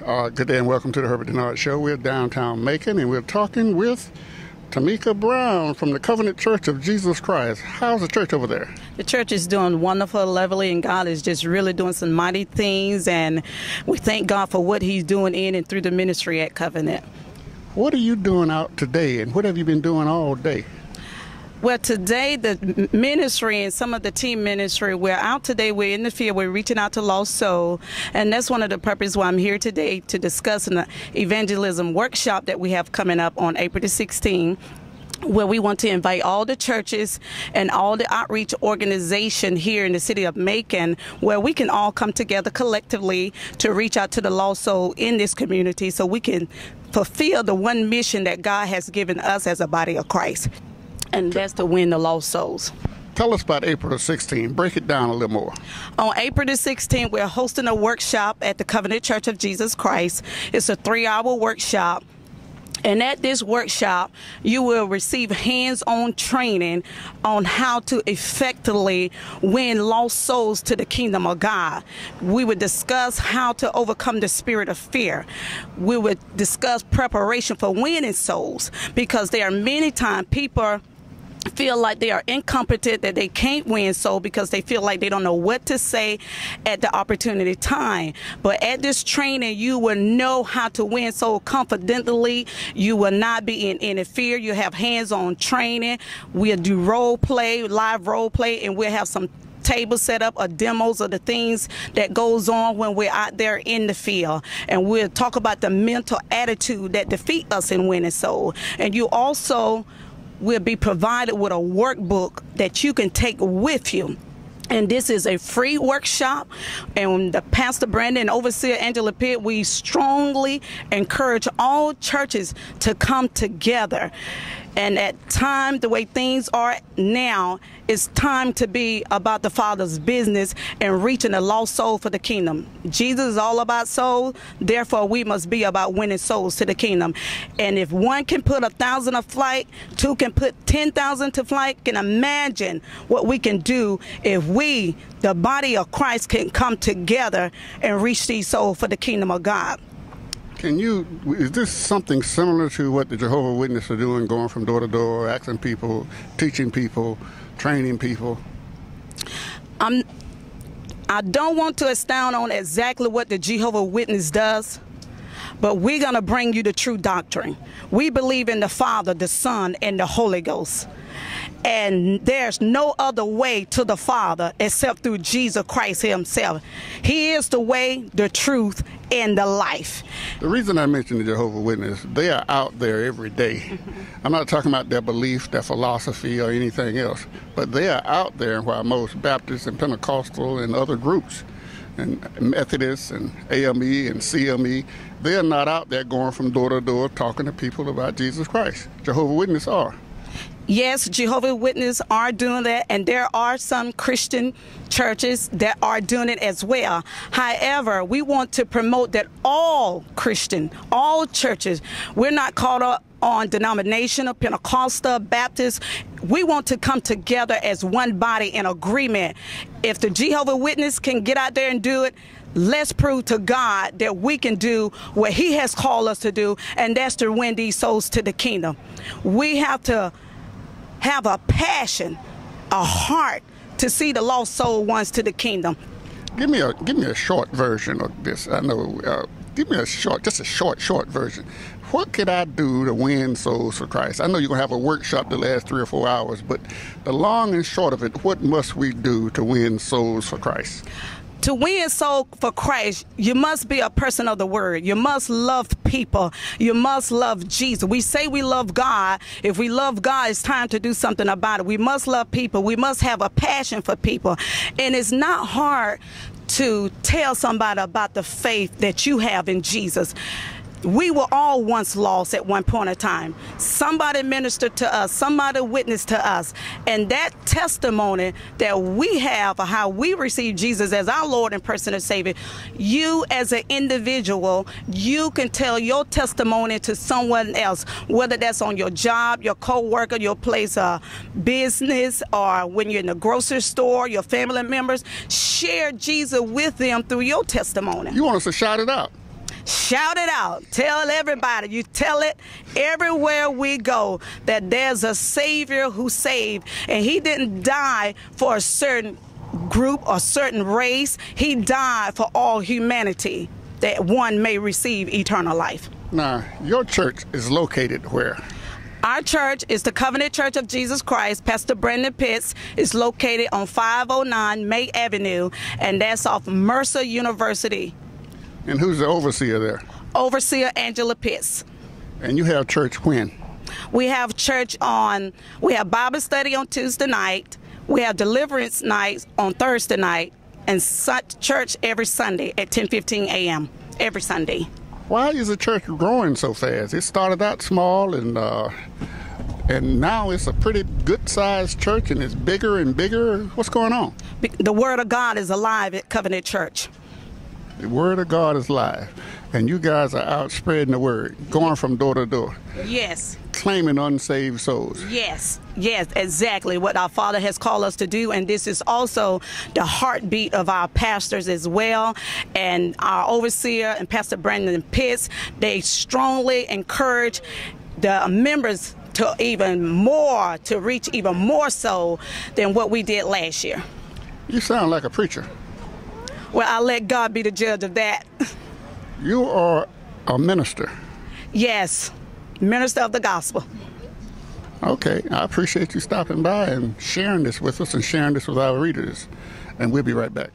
Good day and welcome to the Herbert Denard Show. We're downtown Macon and we're talking with Tamika Brown from the Covenant Church of Jesus Christ. How's the church over there? The church is doing wonderful, lovely, and God is just really doing some mighty things, and we thank God for what He's doing in and through the ministry at Covenant. What are you doing out today, and what have you been doing all day? Well, today, the ministry and some of the team ministry, we're out today, we're in the field, we're reaching out to lost souls, and that's one of the purposes why I'm here today to discuss an evangelism workshop that we have coming up on April the 16th, where we want to invite all the churches and all the outreach organization here in the city of Macon, where we can all come together collectively to reach out to the lost soul in this community so we can fulfill the one mission that God has given us as a body of Christ. And that's to win the lost souls. Tell us about April the 16th. Break it down a little more. On April the 16th, we're hosting a workshop at the Covenant Church of Jesus Christ. It's a 3-hour workshop. And at this workshop, you will receive hands-on training on how to effectively win lost souls to the kingdom of God. We would discuss how to overcome the spirit of fear. We would discuss preparation for winning souls, because there are many times people feel like they are incompetent, that they can't win soul because they feel like they don't know what to say at the opportunity time. But at this training, you will know how to win soul confidently. You will not be in any fear. You have hands-on training. We'll do role play, live role play, and we'll have some tables set up or demos of the things that goes on when we're out there in the field. And we'll talk about the mental attitude that defeat us in winning soul. And you also will be provided with a workbook that you can take with you. And this is a free workshop. And the Pastor Brandon and Overseer Angela Pitt, we strongly encourage all churches to come together. And at time, the way things are now, it's time to be about the Father's business and reaching a lost soul for the kingdom. Jesus is all about souls, therefore we must be about winning souls to the kingdom. And if one can put 1,000 to flight, two can put 10,000 to flight, can imagine what we can do if we, the body of Christ, can come together and reach these souls for the kingdom of God. Is this something similar to what the Jehovah's Witnesses are doing, going from door to door, asking people, teaching people, training people? I don't want to expound on exactly what the Jehovah's Witness does, but we're going to bring you the true doctrine. We believe in the Father, the Son, and the Holy Ghost. And there's no other way to the Father except through Jesus Christ Himself. He is the way, the truth, and the life. The reason I mentioned the Jehovah's Witnesses, they are out there every day. I'm not talking about their belief, their philosophy, or anything else, but they are out there while most Baptists and Pentecostal and other groups, and Methodists and AME and CME, they are not out there going from door to door talking to people about Jesus Christ. Jehovah's Witnesses are. Yes, Jehovah's Witnesses are doing that, and there are some Christian churches that are doing it as well. However, we want to promote that all Christian, all churches, we're not caught up on denominational, Pentecostal, Baptist. We want to come together as one body in agreement. If the Jehovah's Witness can get out there and do it, let's prove to God that we can do what He has called us to do, and that's to win these souls to the kingdom. We have to have a passion, a heart to see the lost soul ones to the kingdom. Give me a short version of this. I know. Give me just a short version. What could I do to win souls for Christ? I know you're gonna have a workshop that lasts 3 or 4 hours, but the long and short of it, what must we do to win souls for Christ? To win soul for Christ, you must be a person of the word. You must love people. You must love Jesus. We say we love God. If we love God, it's time to do something about it. We must love people. We must have a passion for people. And it's not hard to tell somebody about the faith that you have in Jesus. We were all once lost at one point in time. Somebody ministered to us, somebody witnessed to us, and that testimony that we have of how we receive Jesus as our Lord and personal Savior, you as an individual, you can tell your testimony to someone else, whether that's on your job, your co-worker, your place of business, or when you're in the grocery store, your family members. Share Jesus with them through your testimony. You want us to shout it out? Shout it out. Tell everybody. You tell it everywhere we go that there's a Savior who saved. And he didn't die for a certain group or certain race. He died for all humanity, that one may receive eternal life. Now, your church is located where? Our church is the Covenant Church of Jesus Christ. Pastor Brandon Pitts is located on 509 May Avenue, and that's off Mercer University. And who's the overseer there? Overseer Angela Pitts. And you have church when? We have Bible study on Tuesday night. We have deliverance nights on Thursday night, and church every Sunday at 10:15 a.m. every Sunday. Why is the church growing so fast? It started out small, and now it's a pretty good-sized church, and it's bigger and bigger. What's going on? The Word of God is alive at Covenant Church. The Word of God is live, and you guys are out spreading the Word, going from door to door. Yes. Claiming unsaved souls. Yes, exactly what our Father has called us to do, and this is also the heartbeat of our pastors as well, and our overseer and Pastor Brandon Pitts. They strongly encourage the members to reach even more so than what we did last year. You sound like a preacher. Well, I'll let God be the judge of that. You are a minister. Yes. Minister of the gospel. Okay, I appreciate you stopping by and sharing this with us and sharing this with our readers. And we'll be right back.